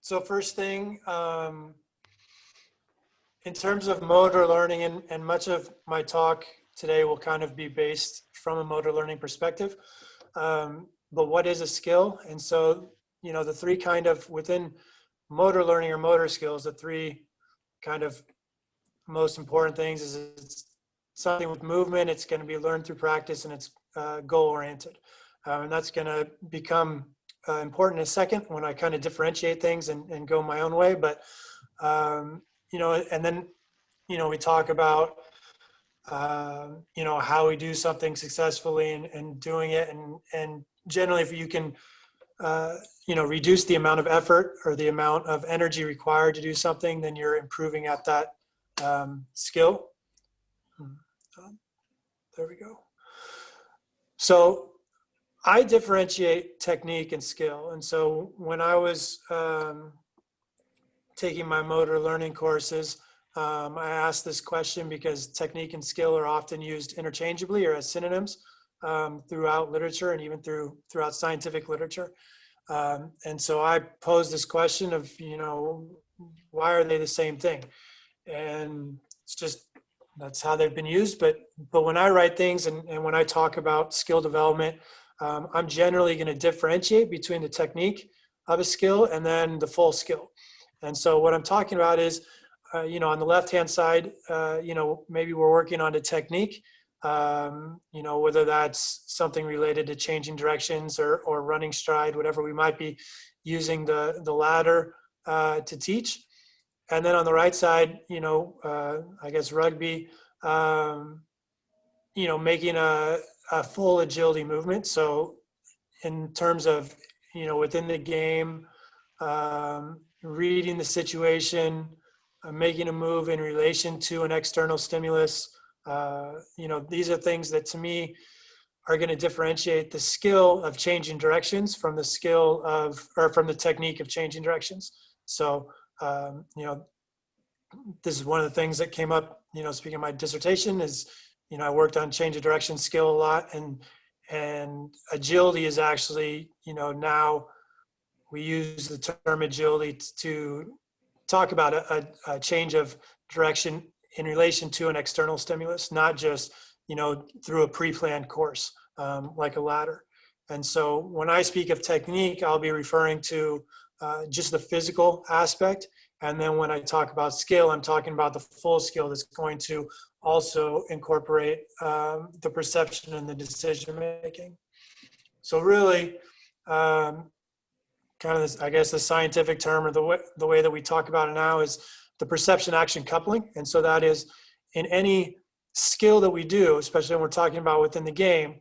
So first thing, in terms of motor learning, and much of my talk today will kind of be based from a motor learning perspective. But what is a skill? And so, the three kind of within motor learning or motor skills, the three kind of most important things is it's something with movement, it's going to be learned through practice, and it's goal oriented. And that's going to become important in a second when I kind of differentiate things and go my own way. But and then, we talk about, how we do something successfully and doing it. And generally, if you can, reduce the amount of effort or the amount of energy required to do something, then you're improving at that skill. There we go. So I differentiate technique and skill. And so when I was taking my motor learning courses, I asked this question because technique and skill are often used interchangeably or as synonyms throughout literature and even throughout scientific literature. And so I posed this question of, why are they the same thing? And it's just, that's how they've been used. But when I write things and when I talk about skill development, I'm generally going to differentiate between the technique of a skill and then the full skill. And so what I'm talking about is, on the left-hand side, maybe we're working on the technique, whether that's something related to changing directions or running stride, whatever we might be using the ladder to teach. And then on the right side, I guess rugby, making a full agility movement. So in terms of, within the game, reading the situation, making a move in relation to an external stimulus, these are things that to me are going to differentiate the skill of changing directions from the from the technique of changing directions. So, this is one of the things that came up, speaking of my dissertation is, I worked on change of direction skill a lot, and agility is actually, now we use the term agility to talk about a change of direction in relation to an external stimulus, not just, through a pre-planned course, like a ladder. And so when I speak of technique, I'll be referring to just the physical aspect. And then when I talk about skill, I'm talking about the full skill that's going to also incorporate the perception and the decision making. So really, kind of this, I guess the scientific term or the way that we talk about it now is the perception action coupling. And so that is in any skill that we do, especially when we're talking about within the game,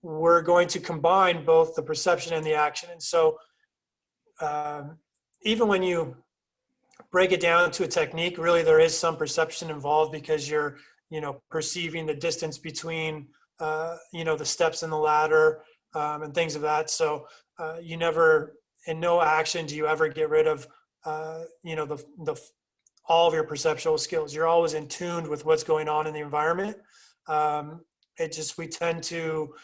we're going to combine both the perception and the action. And so even when you break it down to a technique, really there is some perception involved because you're, perceiving the distance between, the steps in the ladder and things of that. So you never, in no action, do you ever get rid of, all of your perceptual skills. You're always in tune with what's going on in the environment. We tend to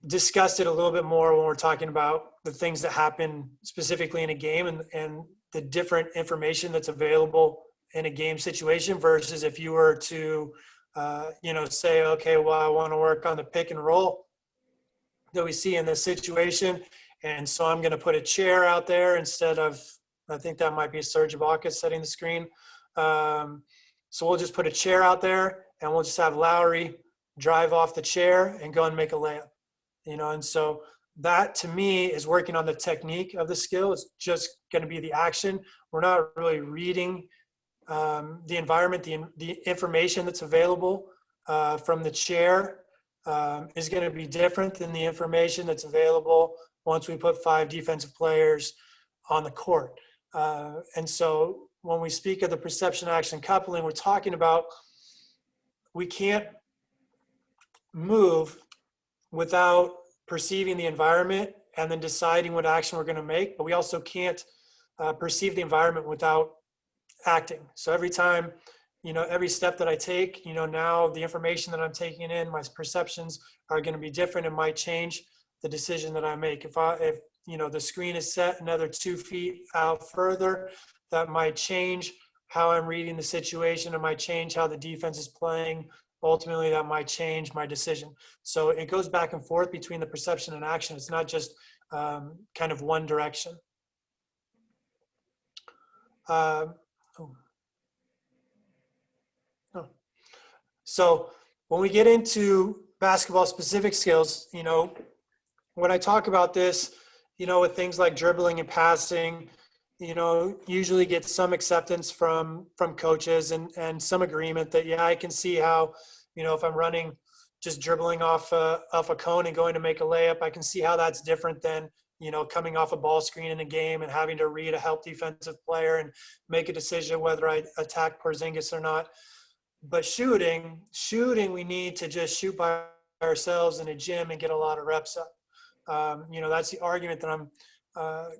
discuss it a little bit more when we're talking about the things that happen specifically in a game and the different information that's available in a game situation versus if you were to, say, okay, well, I want to work on the pick and roll that we see in this situation. And so I'm going to put a chair out there instead of, I think that might be Serge Ibaka setting the screen. So we'll just put a chair out there and we'll just have Lowry drive off the chair and go and make a layup, and so that to me is working on the technique of the skill. It's just going to be the action. We're not really reading the environment, the information that's available from the chair is going to be different than the information that's available once we put 5 defensive players on the court. And so when we speak of the perception action coupling, we're talking about we can't move without perceiving the environment and then deciding what action we're going to make, but we also can't perceive the environment without acting. So every time, every step that I take, now the information that I'm taking in, my perceptions are going to be different and might change the decision that I make. the screen is set another 2 feet out further, that might change how I'm reading the situation. It might change how the defense is playing. Ultimately, that might change my decision. So it goes back and forth between the perception and action. It's not just kind of one direction. Oh. Oh. So when we get into basketball specific skills, when I talk about this, with things like dribbling and passing, usually get some acceptance from coaches and some agreement that, yeah, I can see how, if I'm running, just dribbling off a cone and going to make a layup, I can see how that's different than, coming off a ball screen in a game and having to read a help defensive player and make a decision whether I attack Porzingis or not. But shooting, we need to just shoot by ourselves in a gym and get a lot of reps up. That's the argument that I'm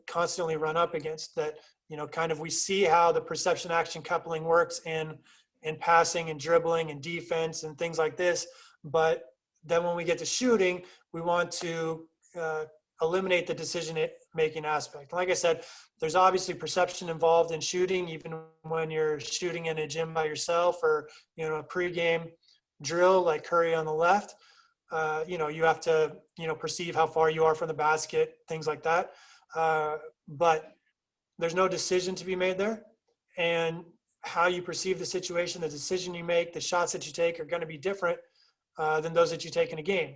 constantly run up against, that, kind of we see how the perception action coupling works in passing and dribbling and defense and things like this. But then when we get to shooting, we want to eliminate the decision-making aspect. Like I said, there's obviously perception involved in shooting, even when you're shooting in a gym by yourself or, a pregame drill like Curry on the left. You have to, perceive how far you are from the basket, things like that. But there's no decision to be made there. And how you perceive the situation, the decision you make, the shots that you take are going to be different than those that you take in a game.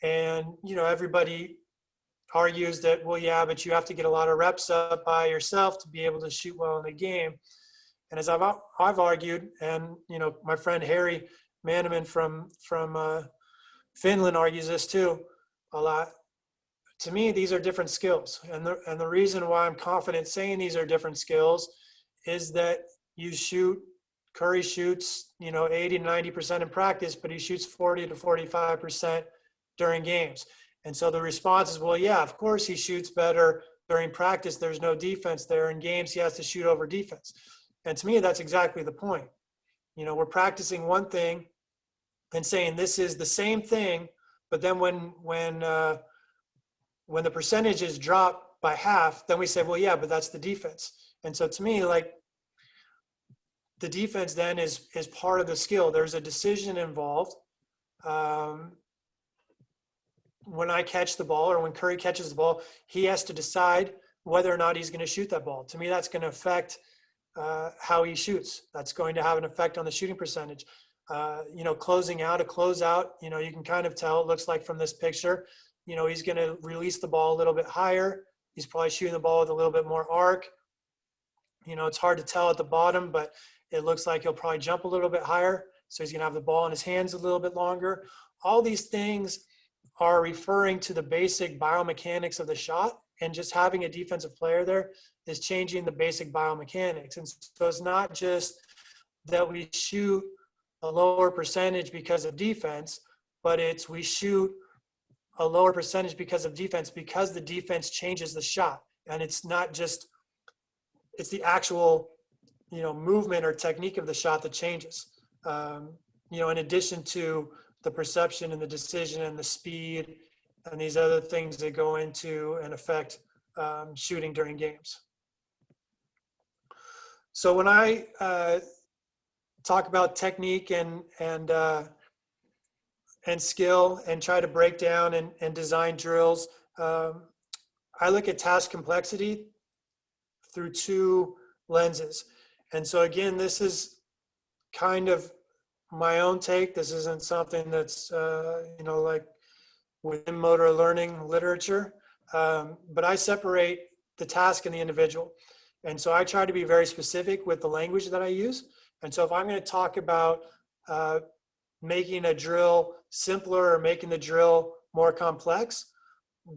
And, everybody argues that, well, yeah, but you have to get a lot of reps up by yourself to be able to shoot well in a game. And as I've argued, and, my friend Harry Maneman from Finland argues this too a lot. To me, these are different skills. And the reason why I'm confident saying these are different skills is that Curry shoots, 80 to 90% in practice, but he shoots 40 to 45% during games. And so the response is, well, yeah, of course he shoots better during practice. There's no defense there. In games, he has to shoot over defense. And to me, that's exactly the point. We're practicing one thing and saying this is the same thing, but then when the percentages drop by half, then we say, well, yeah, but that's the defense. And so to me, like, the defense then is part of the skill. There's a decision involved. When I catch the ball, or when Curry catches the ball, he has to decide whether or not he's going to shoot that ball. To me, that's going to affect how he shoots. That's going to have an effect on the shooting percentage. Closing out, a closeout, you can kind of tell, it looks like from this picture, he's going to release the ball a little bit higher. He's probably shooting the ball with a little bit more arc. It's hard to tell at the bottom, but it looks like he'll probably jump a little bit higher. So he's going to have the ball in his hands a little bit longer. All these things are referring to the basic biomechanics of the shot, and just having a defensive player there is changing the basic biomechanics. And so it's not just that we shoot a lower percentage because of defense, but we shoot a lower percentage because of defense, because the defense changes the shot. And it's not just, it's the actual, movement or technique of the shot that changes. In addition to the perception and the decision and the speed and these other things that go into and affect shooting during games. So when I talk about technique and skill and try to break down and design drills, I look at task complexity through two lenses. And so again, this is kind of my own take. This isn't something that's, like within motor learning literature, but I separate the task and the individual. And so I try to be very specific with the language that I use. And so if I'm going to talk about making a drill simpler or making the drill more complex,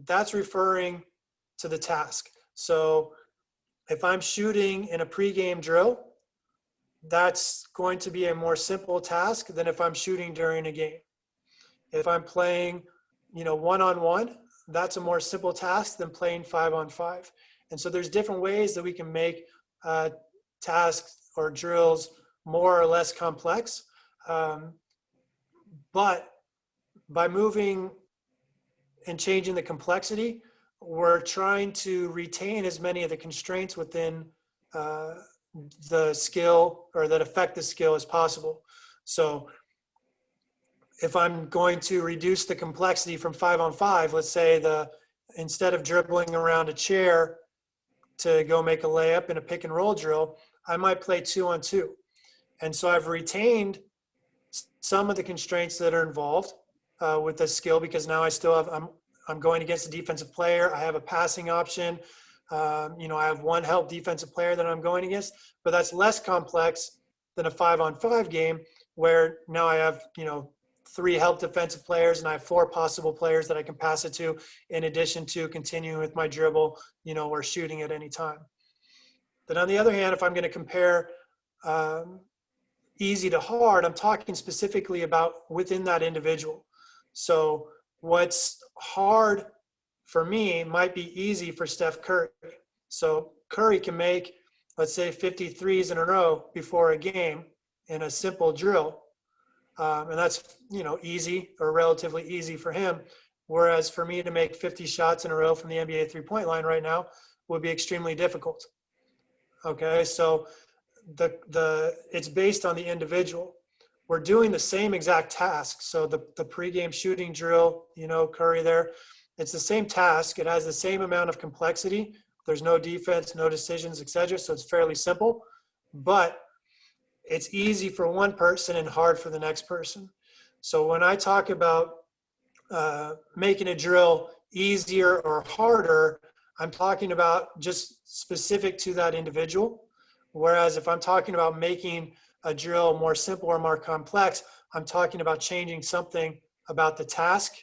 that's referring to the task. So if I'm shooting in a pregame drill, that's going to be a more simple task than if I'm shooting during a game. If I'm playing, one-on-one, that's a more simple task than playing 5-on-5. And so there's different ways that we can make tasks or drills more or less complex. But by moving and changing the complexity, we're trying to retain as many of the constraints within uh, the skill or that affect the skill as possible. So if I'm going to reduce the complexity from 5-on-5, let's say instead of dribbling around a chair to go make a layup in a pick and roll drill, I might play 2-on-2. And so I've retained some of the constraints that are involved with this skill, because now I'm going against a defensive player. I have a passing option. I have one help defensive player that I'm going against, but that's less complex than a 5-on-5 game where now I have, 3 help defensive players and I have 4 possible players that I can pass it to, in addition to continuing with my dribble, or shooting at any time. Then on the other hand, if I'm going to compare easy to hard, I'm talking specifically about within that individual. So what's hard for me might be easy for Steph Curry. So Curry can make, let's say, 53s in a row before a game in a simple drill. And that's, easy or relatively easy for him. Whereas for me to make 50 shots in a row from the NBA 3-point line right now would be extremely difficult. Okay, so it's based on the individual. We're doing the same exact task. So the pregame shooting drill, Curry there, it's the same task. It has the same amount of complexity. There's no defense, no decisions, etc. So it's fairly simple, but it's easy for one person and hard for the next person. So when I talk about making a drill easier or harder, I'm talking about just specific to that individual. Whereas if I'm talking about making a drill more simple or more complex, I'm talking about changing something about the task.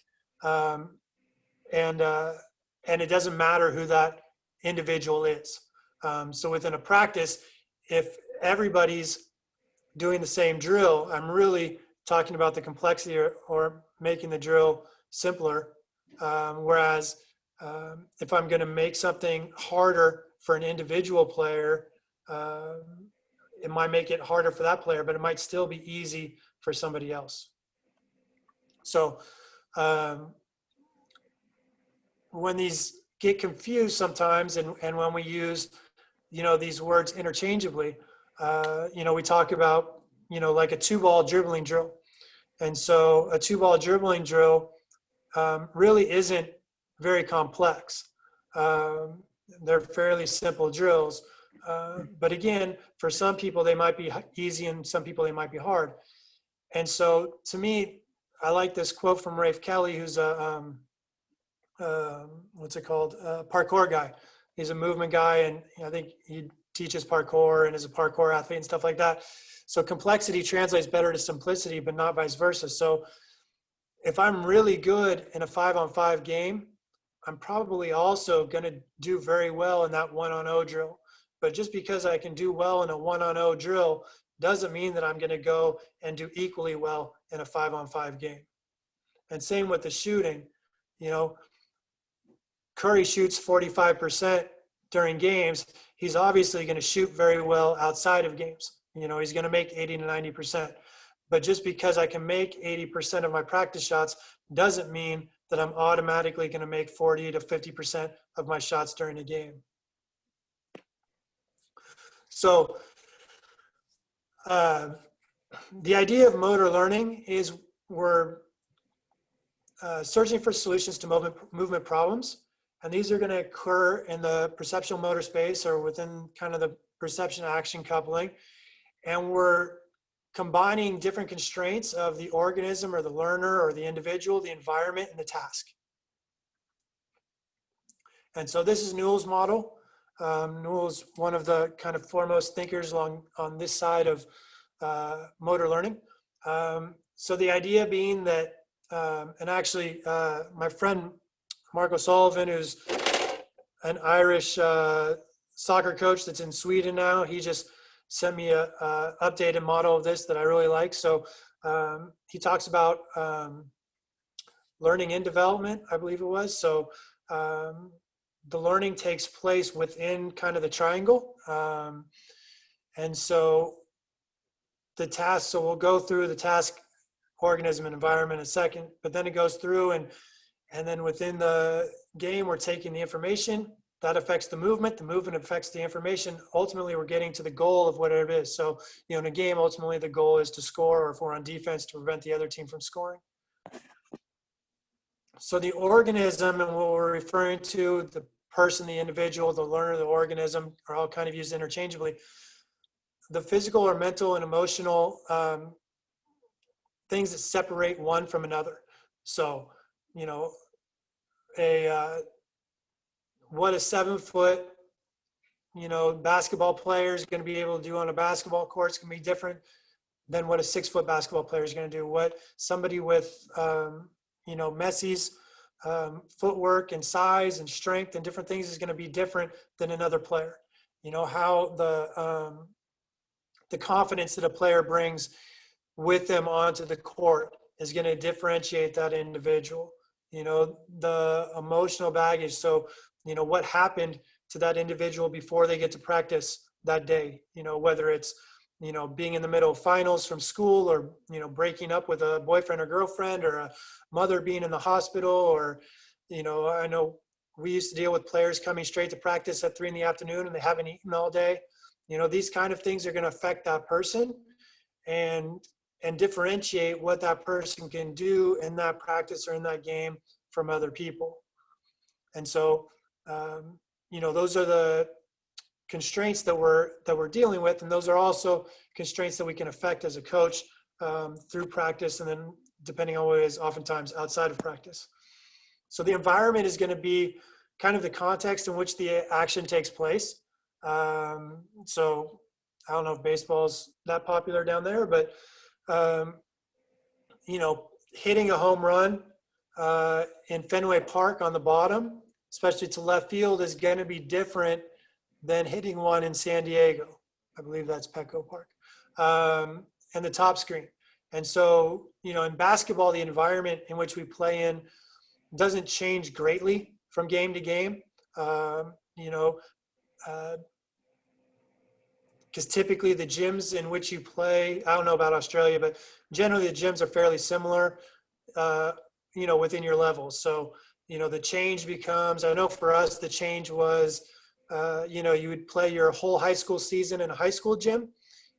And it doesn't matter who that individual is. So within a practice, if everybody's doing the same drill, I'm really talking about the complexity or making the drill simpler. Whereas if I'm going to make something harder for an individual player, it might make it harder for that player, but it might still be easy for somebody else. So when these get confused sometimes, and when we use, these words interchangeably, we talk about, like a 2-ball dribbling drill. And so a 2-ball dribbling drill really isn't very complex. They're fairly simple drills. But again, for some people, they might be easy, and some people, they might be hard. And so to me, I like this quote from Rafe Kelly, who's a, parkour guy. He's a movement guy, and I think he teaches parkour and is a parkour athlete and stuff like that. So complexity translates better to simplicity, but not vice versa. So if I'm really good in a 5-on-5 game, I'm probably also going to do very well in that 1-on-0 drill. But just because I can do well in a 1-on-0 drill doesn't mean that I'm going to go and do equally well in a 5-on-5 game. And same with the shooting. Curry shoots 45% during games. He's obviously going to shoot very well outside of games. He's going to make 80 to 90%. But just because I can make 80% of my practice shots doesn't mean that I'm automatically going to make 40 to 50% of my shots during a game. So the idea of motor learning is we're searching for solutions to movement problems. And these are going to occur in the perceptual motor space, or within kind of the perception action coupling. And we're combining different constraints of the organism or the learner or the individual, the environment, and the task. And so this is Newell's model. Newell's one of the kind of foremost thinkers on this side of motor learning. So the idea being that, and actually my friend Mark O'Sullivan, who's an Irish soccer coach that's in Sweden now, he just sent me a updated model of this that I really like. So he talks about learning in development, I believe it was. So the learning takes place within kind of the triangle. And so the task, so we'll go through the task, organism, and environment in a second, but then it goes through and And then within the game, we're taking the information that affects the movement affects the information. Ultimately, we're getting to the goal of whatever it is. So, in a game, ultimately the goal is to score, or if we're on defense, to prevent the other team from scoring. So the organism, and what we're referring to, the person, the individual, the learner, the organism, are all kind of used interchangeably. The physical or mental and emotional things that separate one from another. So, what a 7-foot, basketball player is going to be able to do on a basketball court is going to be different than what a 6-foot basketball player is going to do. What somebody with, Messi's footwork and size and strength and different things is going to be different than another player. How the confidence that a player brings with them onto the court is going to differentiate that individual. The emotional baggage. So, what happened to that individual before they get to practice that day, whether it's, being in the middle of finals from school, or, breaking up with a boyfriend or girlfriend, or a mother being in the hospital, or, I know we used to deal with players coming straight to practice at 3 p.m. and they haven't eaten all day. These kind of things are going to affect that person and differentiate what that person can do in that practice or in that game from other people. And so, those are the constraints that we're dealing with, and those are also constraints that we can affect as a coach through practice, and then depending on what it is, oftentimes outside of practice. So the environment is going to be kind of the context in which the action takes place. So I don't know if baseball's that popular down there, but hitting a home run in Fenway Park on the bottom, especially to left field, is going to be different than hitting one in San Diego. I believe that's Petco Park, and the top screen. And so, in basketball, the environment in which we play in doesn't change greatly from game to game. Because typically the gyms in which you play, I don't know about Australia, but generally the gyms are fairly similar, within your levels. So, the change becomes, I know for us, the change was, you would play your whole high school season in a high school gym.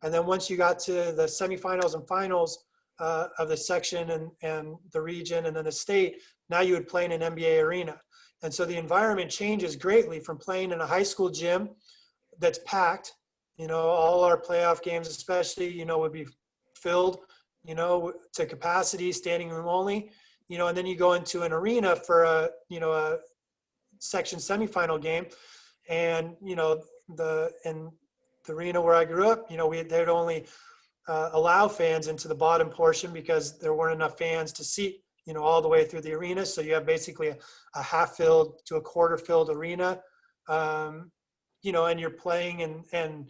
And then once you got to the semifinals and finals of the section and the region and then the state, now you would play in an NBA arena. And so the environment changes greatly from playing in a high school gym that's packed. All our playoff games especially, would be filled, to capacity, standing room only, and then you go into an arena for a section semifinal game. And, the arena where I grew up, they'd only allow fans into the bottom portion because there weren't enough fans to seat, all the way through the arena. So you have basically a half filled to a quarter filled arena, and you're playing and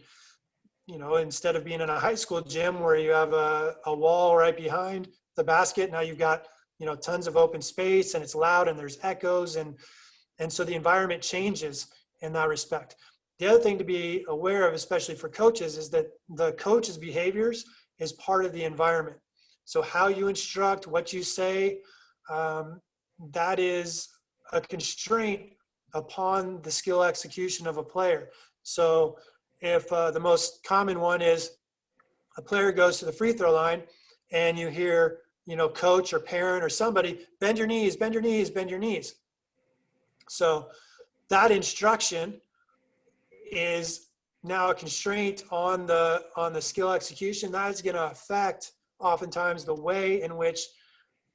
instead of being in a high school gym where you have a wall right behind the basket, now you've got, tons of open space and it's loud and there's echoes. And so the environment changes in that respect. The other thing to be aware of, especially for coaches, is that the coach's behaviors is part of the environment. So how you instruct, what you say, that is a constraint upon the skill execution of a player. So if the most common one is a player goes to the free throw line and you hear, coach or parent or somebody, bend your knees, bend your knees, bend your knees. So that instruction is now a constraint on the skill execution. That is going to affect oftentimes the way in which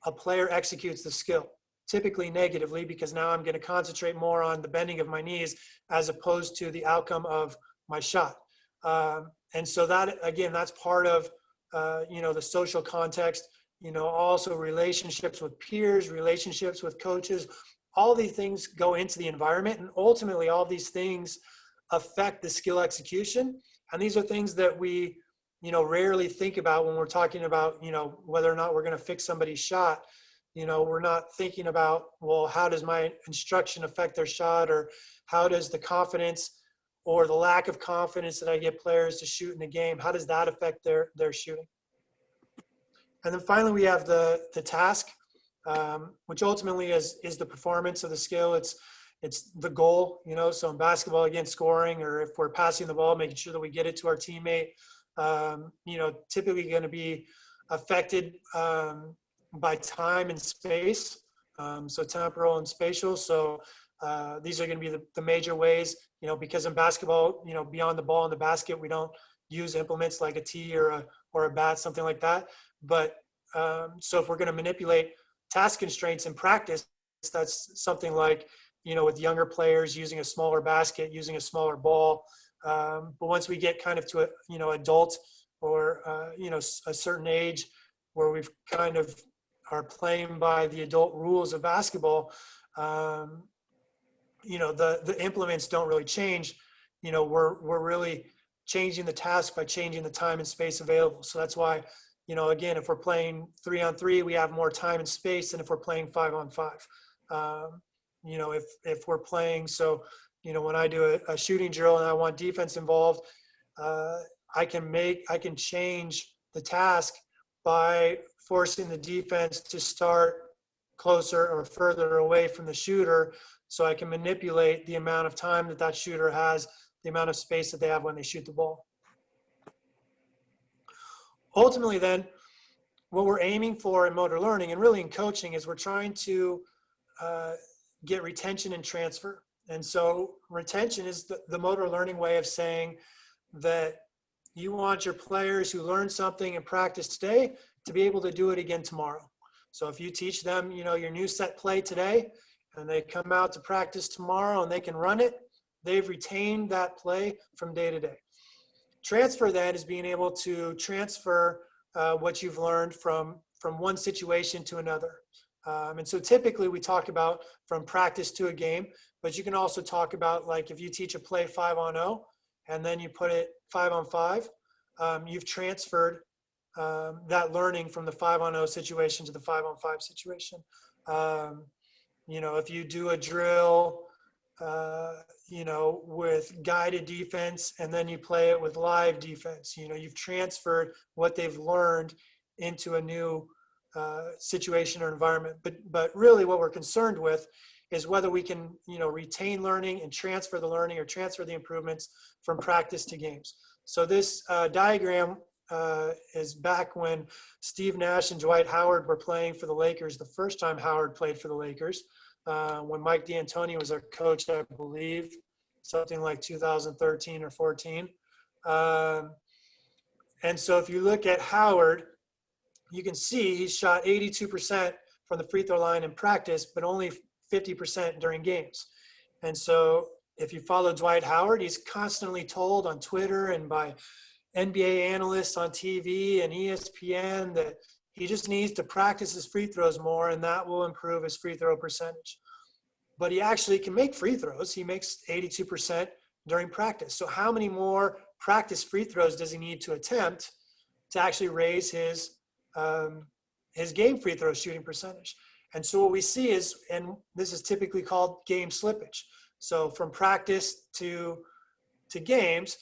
a player executes the skill, typically negatively, because now I'm going to concentrate more on the bending of my knees as opposed to the outcome of my shot. And so that, again, that's part of, the social context, also relationships with peers, relationships with coaches. All these things go into the environment, and ultimately all these things affect the skill execution. And these are things that we, rarely think about when we're talking about, whether or not we're going to fix somebody's shot. We're not thinking about, well, how does my instruction affect their shot, or how does the confidence or the lack of confidence that I get players to shoot in the game, how does that affect their shooting? And then finally, we have the task. which ultimately is the performance of the skill. It's the goal, so in basketball, again, scoring, or if we're passing the ball, making sure that we get it to our teammate, typically going to be affected by time and space. So temporal and spatial. So these are going to be the major ways, because in basketball, beyond the ball and the basket, we don't use implements like a tee or a bat, something like that. But so if we're going to manipulate task constraints in practice, that's something like, with younger players using a smaller basket, using a smaller ball. But once we get kind of to adult or, a certain age where we've kind of are playing by the adult rules of basketball, the implements don't really change. We're really changing the task by changing the time and space available. So that's why, again, if we're playing 3-on-3, we have more time and space than if we're playing 5-on-5. If we're playing, so, when I do a shooting drill and I want defense involved, I can change the task by forcing the defense to start closer or further away from the shooter, so I can manipulate the amount of time that shooter has, the amount of space that they have when they shoot the ball. Ultimately then, what we're aiming for in motor learning and really in coaching is we're trying to get retention and transfer. And so retention is the motor learning way of saying that you want your players who learn something in practice today to be able to do it again tomorrow. So if you teach them, your new set play today, and they come out to practice tomorrow and they can run it, they've retained that play from day to day. Transfer then is being able to transfer what you've learned from one situation to another. And so typically we talk about from practice to a game, but you can also talk about, like, if you teach a play 5-on-0 and then you put it 5-on-5, you've transferred that learning from the 5-on-0 situation to the 5-on-5 situation. If you do a drill, with guided defense and then you play it with live defense, you've transferred what they've learned into a new situation or environment. But really what we're concerned with is whether we can, retain learning and transfer the learning or transfer the improvements from practice to games. So this diagram is back when Steve Nash and Dwight Howard were playing for the Lakers, the first time Howard played for the Lakers, when Mike D'Antoni was our coach, I believe, something like 2013 or 14. And so if you look at Howard, you can see he shot 82% from the free throw line in practice, but only 50% during games. And so if you follow Dwight Howard, he's constantly told on Twitter and by NBA analysts on TV and ESPN that he just needs to practice his free throws more, and that will improve his free throw percentage. But he actually can make free throws. He makes 82% during practice. So how many more practice free throws does he need to attempt to actually raise his game free throw shooting percentage? And so what we see is, and this is typically called game slippage. So from practice to games,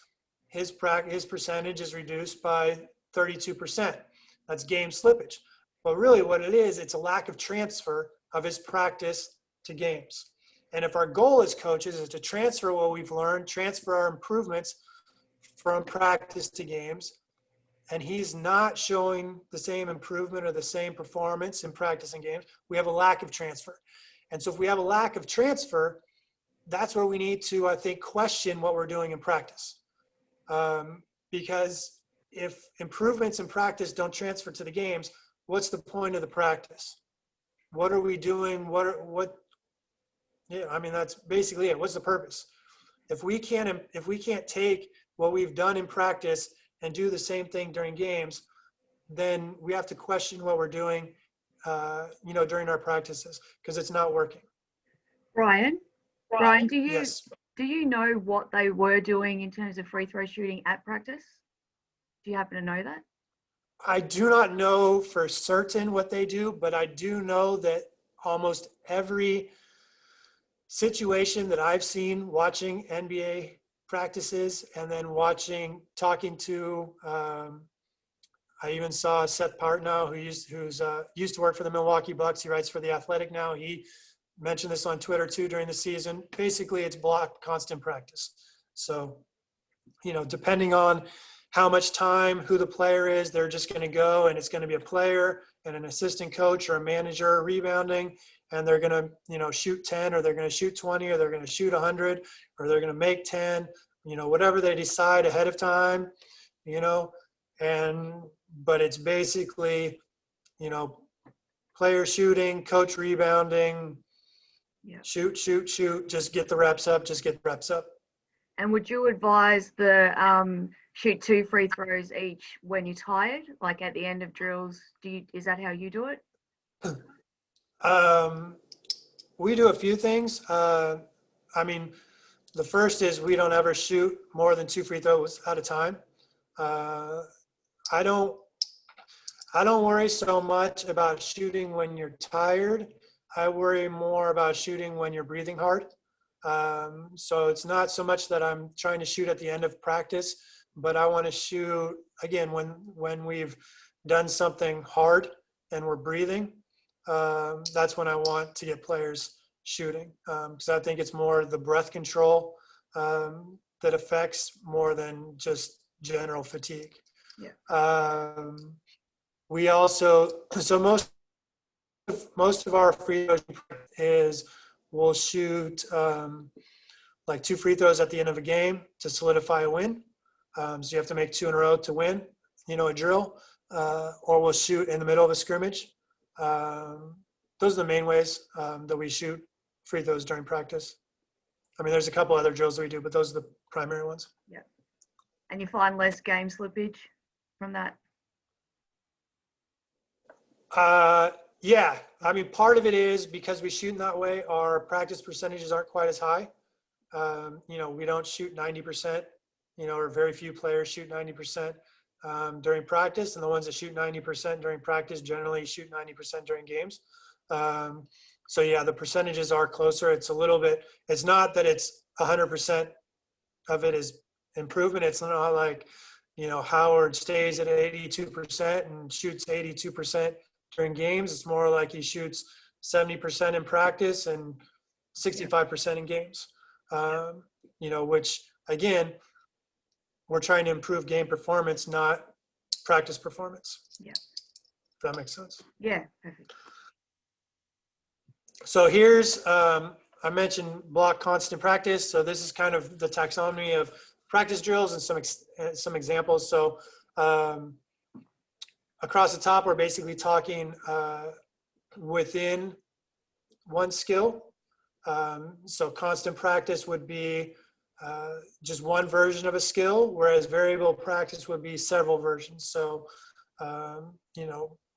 his percentage is reduced by 32%. That's game slippage. But really what it is, it's a lack of transfer of his practice to games. And if our goal as coaches is to transfer what we've learned, transfer our improvements from practice to games, and he's not showing the same improvement or the same performance in practice and games, we have a lack of transfer. And so if we have a lack of transfer, that's where we need to, I think, question what we're doing in practice. Because if improvements in practice don't transfer to the games, what's the point of the practice? What are we doing? That's basically it. What's the purpose? If we can't take what we've done in practice and do the same thing during games, then we have to question what we're doing, during our practices, because it's not working. Brian, Yes. do you know what they were doing in terms of free throw shooting at practice? Do you happen to know that? I do not know for certain what they do, but I do know that almost every situation that I've seen watching NBA practices and then talking to I even saw Seth Partnow, who's used to work for the Milwaukee Bucks. He writes for The Athletic now. He mentioned this on Twitter too during the season. Basically, it's block constant practice. So, depending on how much time, who the player is, they're just going to go, and it's going to be a player and an assistant coach or a manager rebounding, and they're going to, shoot 10, or they're going to shoot 20, or they're going to shoot 100, or they're going to make 10, whatever they decide ahead of time, but it's basically, player shooting, coach rebounding, Yeah. shoot, just get the reps up, And would you advise the shoot 2 free throws each when you're tired, like at the end of drills? Is that how you do it? We do a few things. The first is we don't ever shoot more than 2 free throws at a time. I don't worry so much about shooting when you're tired. I worry more about shooting when you're breathing hard. So it's not so much that I'm trying to shoot at the end of practice, but I want to shoot again when we've done something hard and we're breathing. That's when I want to get players shooting, because I think it's more the breath control that affects more than just general fatigue. Yeah. We also, so most of our free throws is we'll shoot like 2 free throws at the end of a game to solidify a win. So you have to make 2 in a row to win, a drill, or we'll shoot in the middle of a scrimmage. Those are the main ways that we shoot free throws during practice. There's a couple other drills that we do, but those are the primary ones. Yeah. And you find less game slippage from that? Yeah. Part of it is because we shoot in that way, our practice percentages aren't quite as high. We don't shoot 90%, or very few players shoot 90% during practice. And the ones that shoot 90% during practice generally shoot 90% during games. So yeah, the percentages are closer. It's a little bit, it's not that it's 100% of it is improvement. It's not like, Howard stays at 82% and shoots 82% during games. It's more like he shoots 70% in practice and 65% in games, which again, we're trying to improve game performance, not practice performance. Yeah. If that makes sense. Yeah, perfect. So here's, I mentioned block constant practice. So this is kind of the taxonomy of practice drills and some examples. So across the top, we're basically talking within one skill. So constant practice would be just one version of a skill, whereas variable practice would be several versions. So,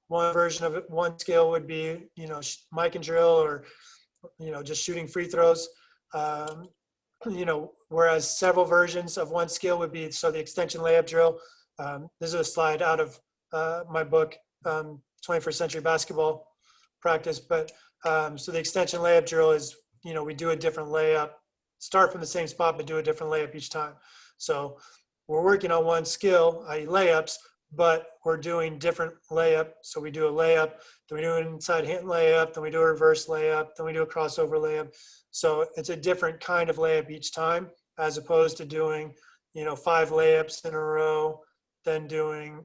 one version of it, one skill would be, mic and drill, or, just shooting free throws. Whereas several versions of one skill would be, so the extension layup drill. This is a slide out of my book, 21st Century Basketball Practice. But so the extension layup drill is, we do a different layup, start from the same spot, but do a different layup each time. So we're working on one skill, i.e. layups, but we're doing different layup. So we do a layup, then we do an inside hand layup, then we do a reverse layup, then we do a crossover layup. So it's a different kind of layup each time, as opposed to doing, 5 layups in a row, then doing,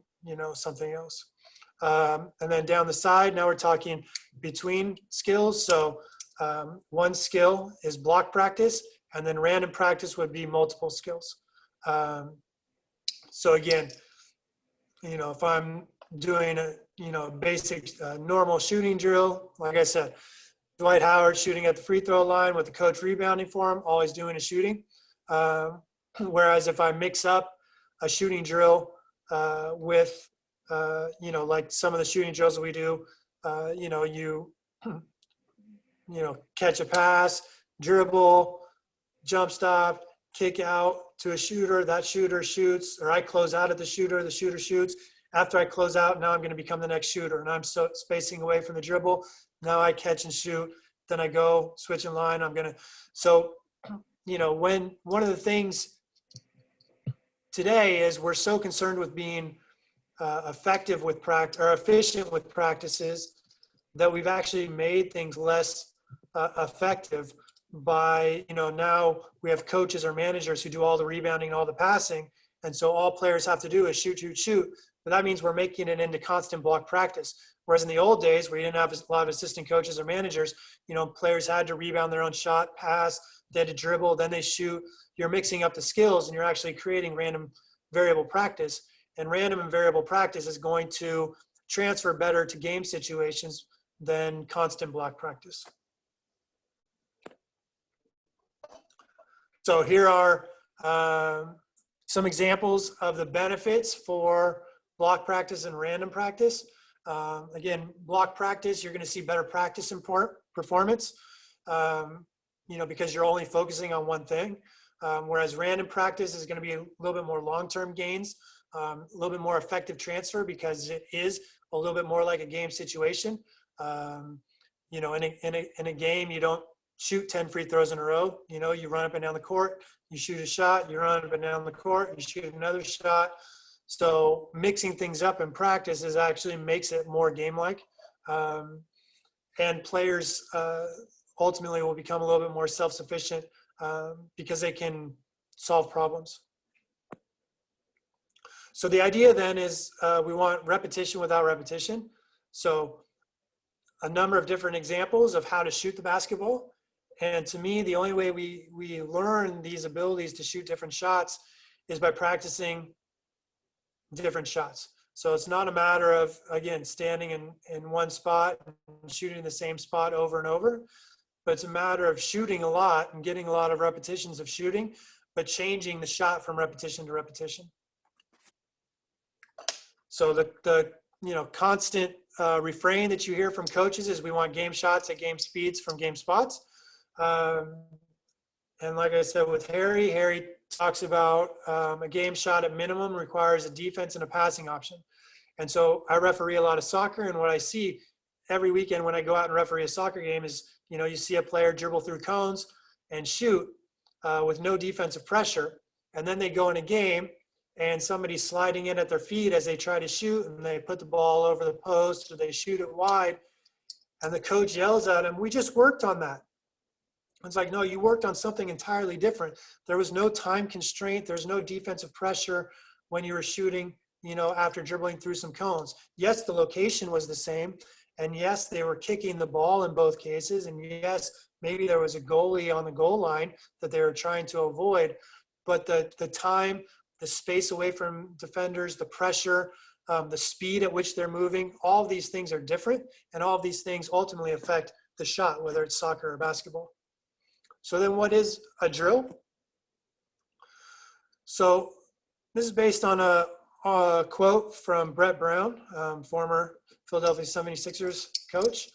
something else. And then down the side, now we're talking between skills. So one skill is block practice, and then random practice would be multiple skills. So again, if I'm doing a basic normal shooting drill, like I said, Dwight Howard shooting at the free throw line with the coach rebounding for him, all he's doing is shooting. Whereas if I mix up a shooting drill with, like some of the shooting drills that we do, catch a pass, dribble, jump stop, kick out to a shooter, that shooter shoots, or I close out at the shooter shoots. After I close out, now I'm going to become the next shooter, and I'm spacing away from the dribble. Now I catch and shoot, then I go switch in line. So, when one of the things today is we're so concerned with being effective with practice or efficient with practices, that we've actually made things less effective by, now we have coaches or managers who do all the rebounding and all the passing. And so all players have to do is shoot, shoot, shoot. But that means we're making it into constant block practice. Whereas in the old days where you didn't have a lot of assistant coaches or managers, players had to rebound their own shot, pass, they had to dribble, then they shoot. You're mixing up the skills and you're actually creating random variable practice. And random and variable practice is going to transfer better to game situations than constant block practice. So here are some examples of the benefits for block practice and random practice. Again, block practice, you're going to see better practice and performance, because you're only focusing on one thing. Whereas random practice is going to be a little bit more long-term gains, a little bit more effective transfer because it is a little bit more like a game situation. In a game, you don't shoot 10 free throws in a row. You run up and down the court, you shoot a shot, you run up and down the court, you shoot another shot. So mixing things up in practice is actually makes it more game-like. And players ultimately will become a little bit more self-sufficient because they can solve problems. So the idea then is we want repetition without repetition. So a number of different examples of how to shoot the basketball. And to me, the only way we learn these abilities to shoot different shots is by practicing different shots. So it's not a matter of, again, standing in one spot and shooting the same spot over and over, but it's a matter of shooting a lot and getting a lot of repetitions of shooting, but changing the shot from repetition to repetition. So the constant refrain that you hear from coaches is we want game shots at game speeds from game spots. And like I said with Harry talks about a game shot at minimum requires a defense and a passing option. And so I referee a lot of soccer, and what I see every weekend when I go out and referee a soccer game is, you see a player dribble through cones and shoot with no defensive pressure. And then they go in a game and somebody's sliding in at their feet as they try to shoot, and they put the ball over the post or they shoot it wide. And the coach yells at them, "We just worked on that." It's like, no, you worked on something entirely different. There was no time constraint. There's no defensive pressure when you were shooting, after dribbling through some cones. Yes, the location was the same. And yes, they were kicking the ball in both cases. And yes, maybe there was a goalie on the goal line that they were trying to avoid. But the time, the space away from defenders, the pressure, the speed at which they're moving, all of these things are different. And all of these things ultimately affect the shot, whether it's soccer or basketball. So then what is a drill? So this is based on a quote from Brett Brown, former Philadelphia 76ers coach.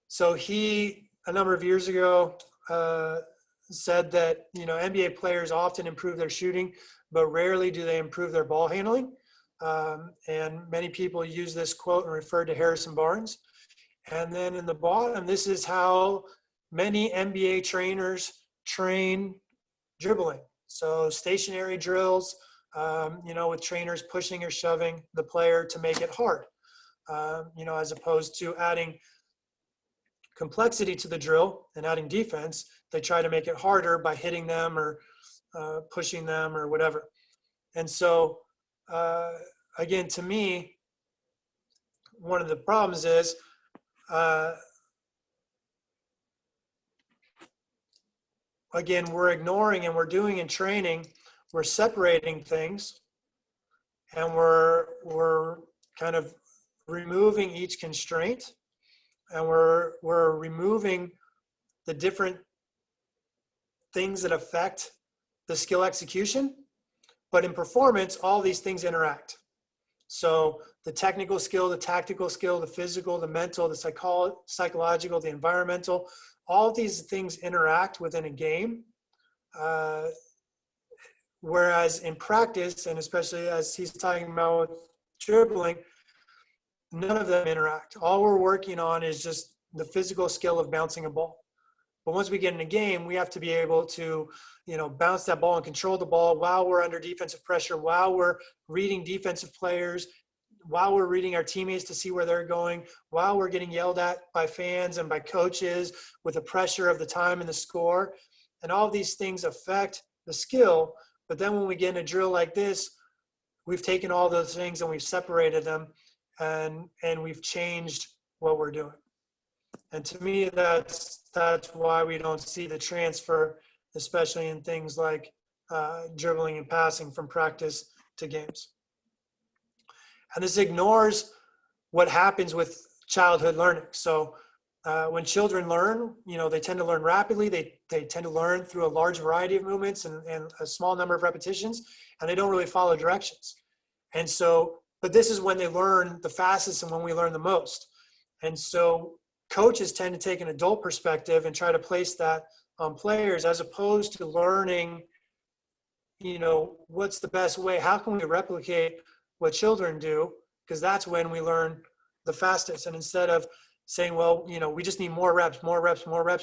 So he, a number of years ago, said that, NBA players often improve their shooting, but rarely do they improve their ball handling. And many people use this quote and refer to Harrison Barnes. And then in the bottom, this is how many NBA trainers train dribbling. So stationary drills, with trainers pushing or shoving the player to make it hard, as opposed to adding complexity to the drill and adding defense. They try to make it harder by hitting them or pushing them or whatever. And so, again, to me, one of the problems is again, we're ignoring and we're doing in training, we're separating things, and we're kind of removing each constraint, and we're removing the different things that affect the skill execution. But in performance, all these things interact. So the technical skill, the tactical skill, the physical, the mental, the psychological, the environmental, all of these things interact within a game. Whereas in practice, and especially as he's talking about with dribbling, none of them interact. All we're working on is just the physical skill of bouncing a ball. But once we get in a game, we have to be able to, bounce that ball and control the ball while we're under defensive pressure, while we're reading defensive players, while we're reading our teammates to see where they're going, while we're getting yelled at by fans and by coaches with the pressure of the time and the score. And all of these things affect the skill. But then when we get in a drill like this, we've taken all those things and we've separated them, and we've changed what we're doing. And to me, that's why we don't see the transfer, especially in things like dribbling and passing from practice to games. And this ignores what happens with childhood learning. So when children learn, they tend to learn rapidly. They tend to learn through a large variety of movements and a small number of repetitions, and they don't really follow directions. And so, but this is when they learn the fastest and when we learn the most. And so coaches tend to take an adult perspective and try to place that on players, as opposed to learning, what's the best way? How can we replicate what children do? Because that's when we learn the fastest. And instead of saying, well, we just need more reps,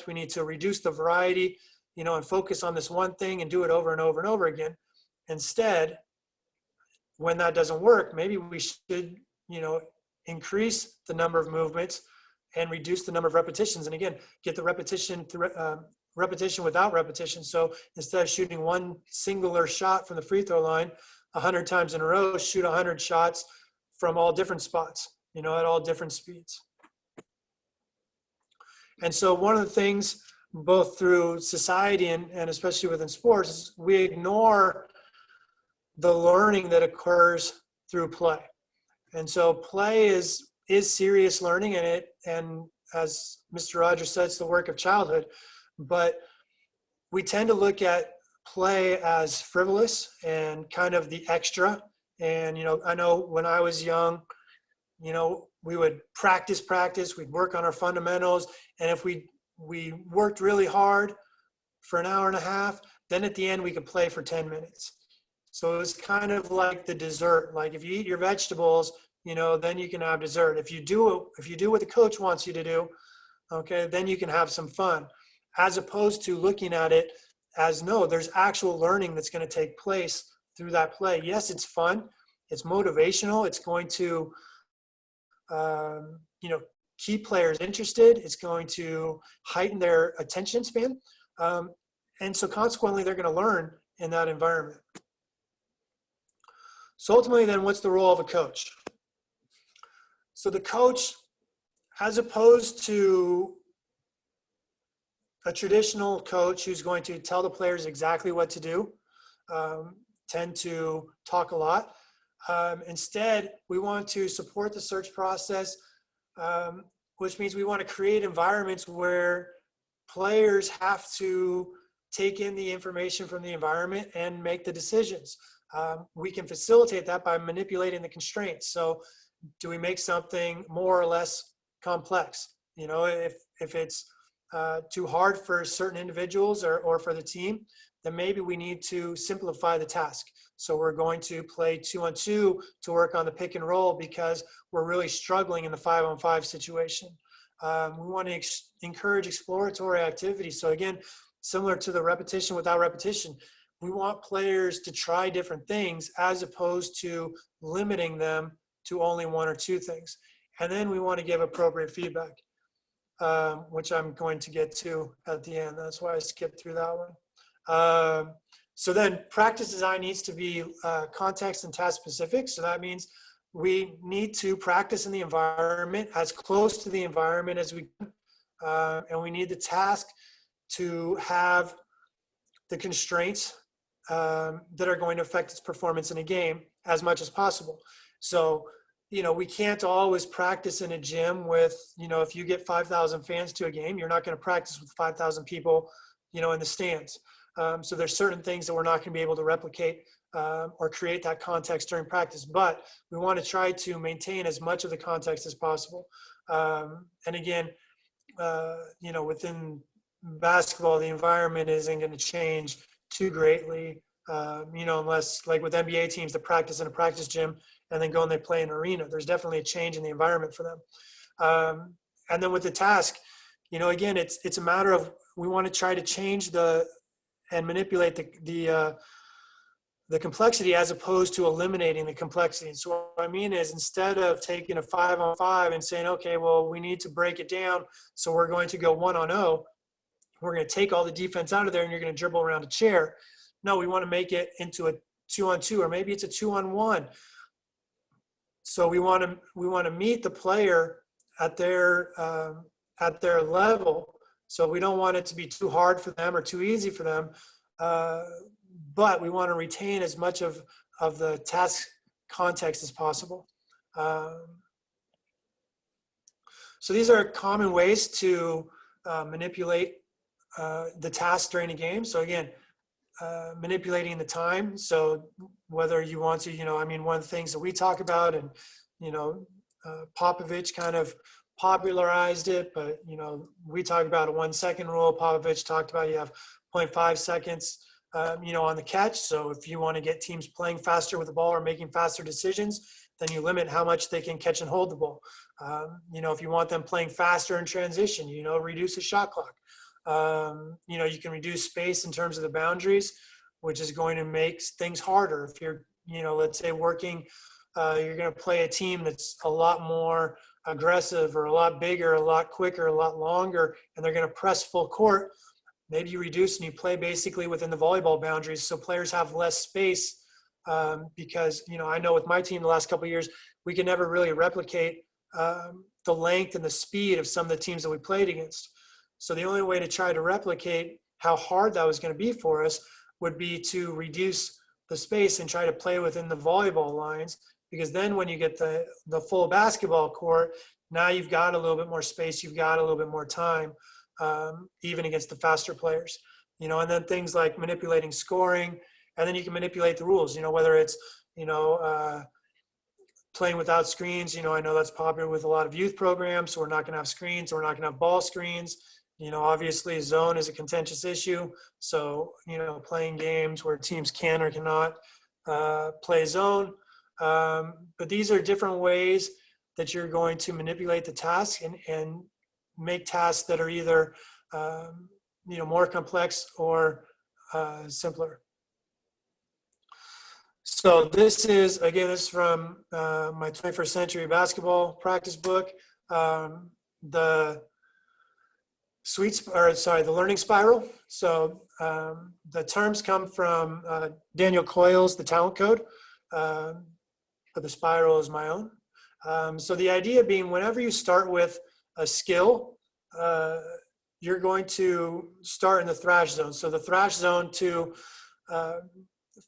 we need to reduce the variety, and focus on this one thing and do it over and over and over again. Instead, when that doesn't work, maybe we should, increase the number of movements and reduce the number of repetitions. And again, get the repetition without repetition. So instead of shooting one singular shot from the free throw line 100 times in a row, shoot 100 shots from all different spots, at all different speeds. And so one of the things, both through society and especially within sports, is we ignore the learning that occurs through play. And so play is serious learning, and as Mr. Rogers said, it's the work of childhood. But we tend to look at play as frivolous and kind of the extra. And, I know when I was young, we would practice, we'd work on our fundamentals. And if we worked really hard for an hour and a half, then at the end we could play for 10 minutes. So it was kind of like the dessert. Like if you eat your vegetables, then you can have dessert. If you do what the coach wants you to do, okay, then you can have some fun. As opposed to looking at it as, no, there's actual learning that's going to take place through that play. Yes, it's fun. It's motivational. It's going to, keep players interested. It's going to heighten their attention span. And so consequently, they're going to learn in that environment. So ultimately, then, what's the role of a coach? So the coach, as opposed to a traditional coach who's going to tell the players exactly what to do, tend to talk a lot. Instead, we want to support the search process, which means we want to create environments where players have to take in the information from the environment and make the decisions. We can facilitate that by manipulating the constraints. So do we make something more or less complex? If it's too hard for certain individuals or for the team, then maybe we need to simplify the task. So we're going to play 2-on-2 to work on the pick and roll because we're really struggling in the 5-on-5 situation. We want to encourage exploratory activity. So again, similar to the repetition without repetition, we want players to try different things as opposed to limiting them to only one or two things. And then we want to give appropriate feedback, which I'm going to get to at the end. That's why I skipped through that one. So then practice design needs to be context and task specific. So that means we need to practice in the environment, as close to the environment as we can. And we need the task to have the constraints that are going to affect its performance in a game as much as possible. So, we can't always practice in a gym with, if you get 5,000 fans to a game, you're not going to practice with 5,000 people, in the stands. So there's certain things that we're not going to be able to replicate or create that context during practice, but we want to try to maintain as much of the context as possible. And again, within basketball, the environment isn't going to change too greatly, unless like with NBA teams that practice in a practice gym and then go and they play in an arena. There's definitely a change in the environment for them. And then with the task, again, it's a matter of we want to try to change and manipulate the complexity as opposed to eliminating the complexity. And so what I mean is, instead of taking a 5-on-5 and saying, okay, well, we need to break it down, so we're going to go 1-on-0, we're going to take all the defense out of there and you're going to dribble around a chair. No, we want to make it into a 2-on-2, or maybe it's a 2-on-1. So we want to meet the player at their level. So we don't want it to be too hard for them or too easy for them. But we want to retain as much of the task context as possible. So these are common ways to manipulate the task during a game. So again, manipulating the time. So whether you want to, one of the things that we talk about, and, Popovich kind of popularized it, but, we talk about a 1 second rule. Popovich talked about you have 0.5 seconds, on the catch. So if you want to get teams playing faster with the ball or making faster decisions, then you limit how much they can catch and hold the ball. If you want them playing faster in transition, reduce the shot clock. You can reduce space in terms of the boundaries, which is going to make things harder. If you're, let's say working, you're going to play a team that's a lot more aggressive or a lot bigger, a lot quicker, a lot longer, and they're going to press full court. Maybe you reduce and you play basically within the volleyball boundaries, so players have less space. Because, I know with my team the last couple of years, we can never really replicate the length and the speed of some of the teams that we played against. So the only way to try to replicate how hard that was going to be for us would be to reduce the space and try to play within the volleyball lines, because then when you get the full basketball court, now you've got a little bit more space, you've got a little bit more time, even against the faster players, and then things like manipulating scoring, and then you can manipulate the rules, whether it's, playing without screens. I know that's popular with a lot of youth programs, so we're not going to have screens, so we're not going to have ball screens. Obviously zone is a contentious issue. So, playing games where teams can or cannot play zone. But these are different ways that you're going to manipulate the task and make tasks that are either, more complex or simpler. So this is from my 21st Century Basketball practice book. The learning spiral. So the terms come from Daniel Coyle's The Talent Code, but the spiral is my own. So the idea being, whenever you start with a skill, you're going to start in the thrash zone. So the thrash zone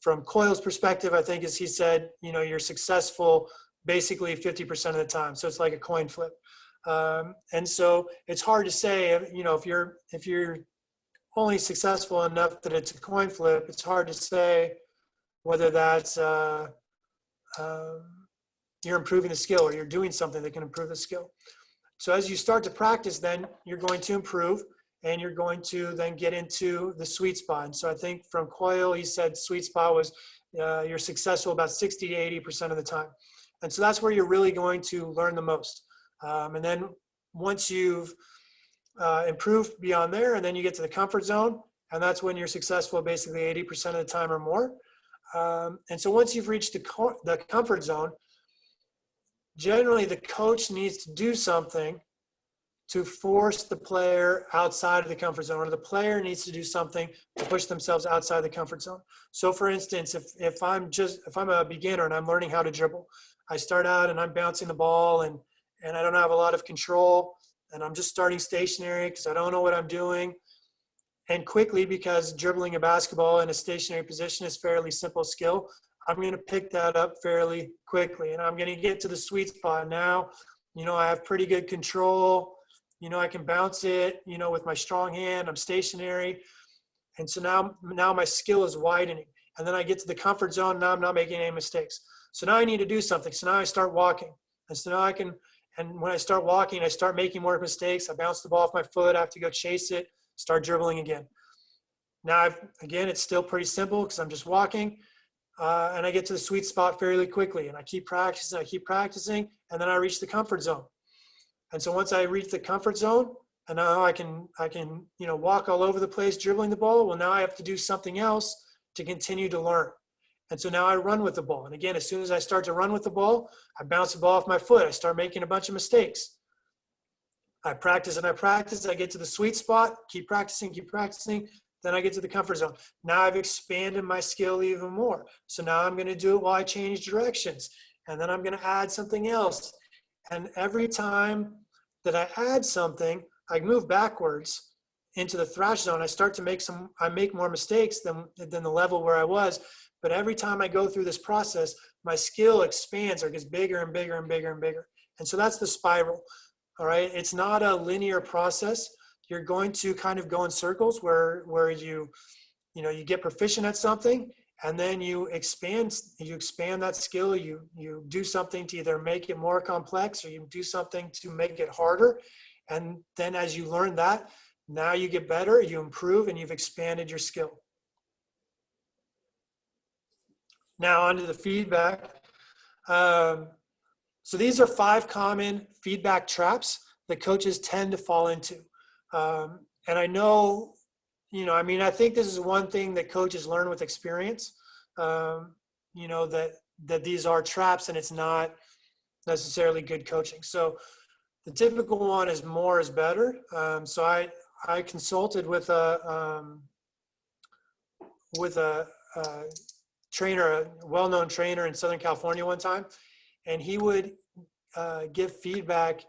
from Coyle's perspective, I think, as he said, you're successful basically 50% of the time. So it's like a coin flip. And so it's hard to say, if you're only successful enough that it's a coin flip, it's hard to say whether that's you're improving the skill or you're doing something that can improve the skill. So as you start to practice, then you're going to improve, and you're going to then get into the sweet spot. And so I think from Coyle, he said sweet spot was you're successful about 60 to 80% of the time. And so that's where you're really going to learn the most. And then once you've improved beyond there, and then you get to the comfort zone, and that's when you're successful basically 80% of the time or more. And so once you've reached the comfort zone, generally the coach needs to do something to force the player outside of the comfort zone, or the player needs to do something to push themselves outside the comfort zone. So for instance, if I'm a beginner and I'm learning how to dribble, I start out and I'm bouncing the ball and I don't have a lot of control, and I'm just starting stationary because I don't know what I'm doing. And quickly, because dribbling a basketball in a stationary position is fairly simple skill, I'm going to pick that up fairly quickly, and I'm going to get to the sweet spot. Now, I have pretty good control. I can bounce it, with my strong hand. I'm stationary. And so now my skill is widening. And then I get to the comfort zone. Now I'm not making any mistakes. So now I need to do something. So now I start walking. And so now and when I start walking, I start making more mistakes. I bounce the ball off my foot. I have to go chase it, start dribbling again. Now, again, it's still pretty simple because I'm just walking. And I get to the sweet spot fairly quickly. And I keep practicing, and then I reach the comfort zone. And so once I reach the comfort zone, and now I can, walk all over the place dribbling the ball. Well, now I have to do something else to continue to learn. And so now I run with the ball. And again, as soon as I start to run with the ball, I bounce the ball off my foot. I start making a bunch of mistakes. I practice and I practice. I get to the sweet spot, keep practicing. Then I get to the comfort zone. Now I've expanded my skill even more. So now I'm going to do it while I change directions. And then I'm going to add something else. And every time that I add something, I move backwards into the thrash zone. I make more mistakes than the level where I was. But every time I go through this process, my skill expands or gets bigger and bigger and bigger and bigger. And so that's the spiral. All right. It's not a linear process. You're going to kind of go in circles where you get proficient at something, and then you expand that skill. You do something to either make it more complex, or you do something to make it harder. And then as you learn that, now you get better, you improve, and you've expanded your skill. Now onto the feedback. So these are 5 common feedback traps that coaches tend to fall into. And I know, I think this is one thing that coaches learn with experience, that these are traps and it's not necessarily good coaching. So the typical one is more is better. So I consulted with a trainer, a well-known trainer in Southern California one time, and he would give feedback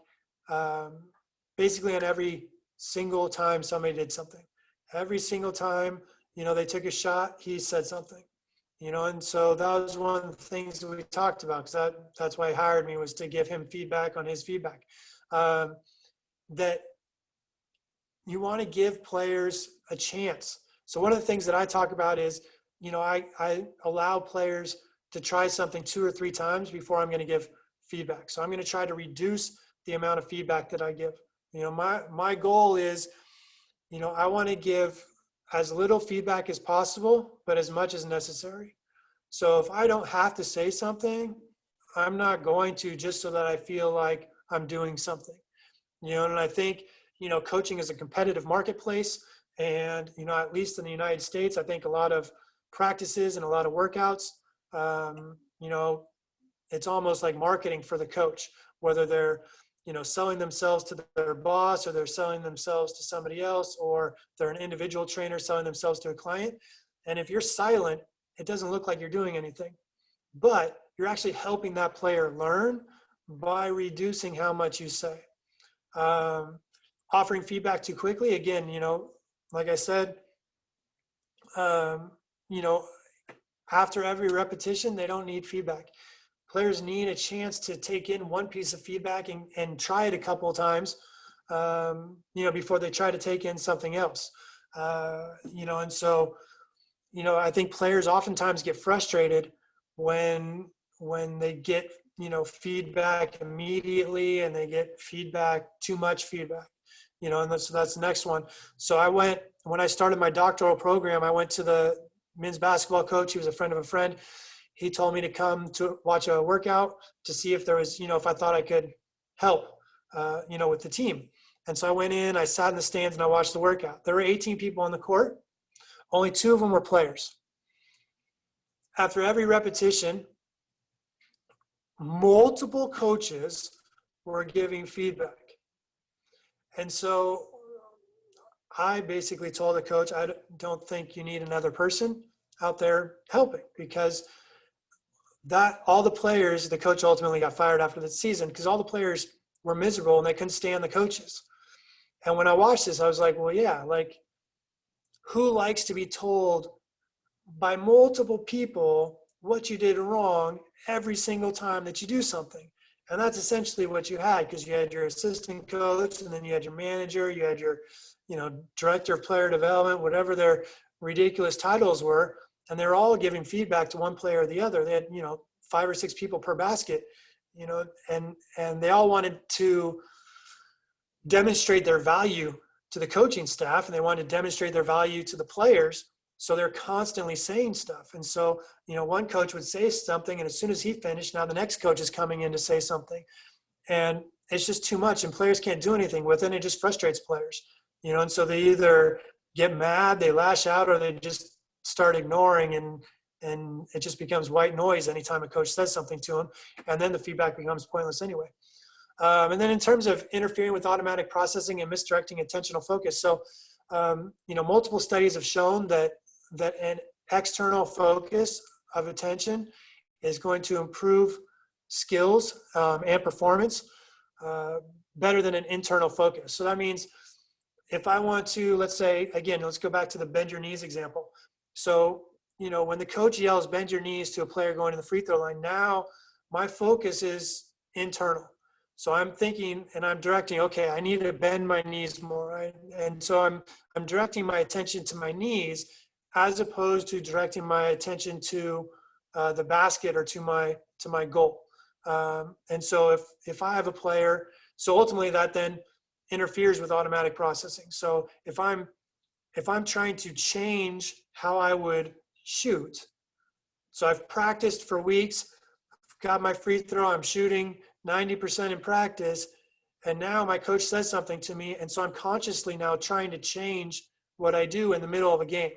basically on every single time somebody did something. Every single time, they took a shot, he said something, and so that was one of the things that we talked about, because that's why he hired me, was to give him feedback on his feedback. That you want to give players a chance. So one of the things that I talk about is, I allow players to try something 2 or 3 times before I'm going to give feedback. So I'm going to try to reduce the amount of feedback that I give. My goal is, I want to give as little feedback as possible, but as much as necessary. So if I don't have to say something, I'm not going to, just so that I feel like I'm doing something. And I think, coaching is a competitive marketplace. And, at least in the United States, I think a lot of practices and a lot of workouts, it's almost like marketing for the coach, whether they're, selling themselves to their boss, or they're selling themselves to somebody else, or they're an individual trainer selling themselves to a client. And if you're silent, it doesn't look like you're doing anything, but you're actually helping that player learn by reducing how much you say. Offering feedback too quickly, again, like I said, after every repetition, they don't need feedback. Players need a chance to take in one piece of feedback and try it a couple of times, before they try to take in something else. And so, I think players oftentimes get frustrated when they get, feedback immediately, and they get too much feedback, and that's the next one. So when I started my doctoral program, I went to the men's basketball coach. He was a friend of a friend. He told me to come to watch a workout to see if there was, if I thought I could help, with the team. And so I went in, I sat in the stands, and I watched the workout. There were 18 people on the court. Only 2 of them were players. After every repetition, multiple coaches were giving feedback. And so I basically told the coach, I don't think you need another person out there helping, because all the players, the coach ultimately got fired after the season, because all the players were miserable and they couldn't stand the coaches. And when I watched this, I was like, well, yeah, like, who likes to be told by multiple people what you did wrong every single time that you do something? And that's essentially what you had, because you had your assistant coach, and then you had your manager, you had your, director of player development, whatever their ridiculous titles were. And they're all giving feedback to one player or the other. They had, 5 or 6 people per basket, and they all wanted to demonstrate their value to the coaching staff, and they wanted to demonstrate their value to the players. So they're constantly saying stuff. And so, one coach would say something, and as soon as he finished, now the next coach is coming in to say something. And it's just too much and players can't do anything with it. And it just frustrates players, and so they either get mad, they lash out, or they just start ignoring, and it just becomes white noise anytime a coach says something to them. And then the feedback becomes pointless anyway. And then in terms of interfering with automatic processing and misdirecting attentional focus. So, multiple studies have shown that an external focus of attention is going to improve skills and performance better than an internal focus. So that means if I want to, let's say, again, let's go back to the bend your knees example. So, when the coach yells, bend your knees to a player going to the free throw line, now my focus is internal. So I'm thinking and I'm directing, okay, I need to bend my knees more, right? And so I'm directing my attention to my knees as opposed to directing my attention to the basket or to my goal. And so if I have a player, so ultimately that then interferes with automatic processing. So if I'm trying to change how I would shoot, so I've practiced for weeks, got my free throw, I'm shooting 90% in practice, and now my coach says something to me, and so I'm consciously now trying to change what I do in the middle of a game.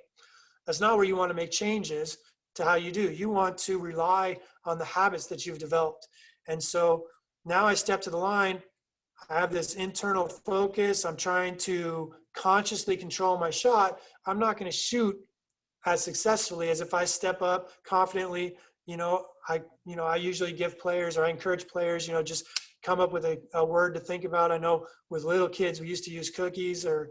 That's not where you want to make changes to how you do. You want to rely on the habits that you've developed. And so now I step to the line, I have this internal focus, I'm trying to consciously control my shot. I'm not going to shoot as successfully as if I step up confidently. I usually give players, or I encourage players, just come up with a word to think about. I know with little kids, we used to use cookies or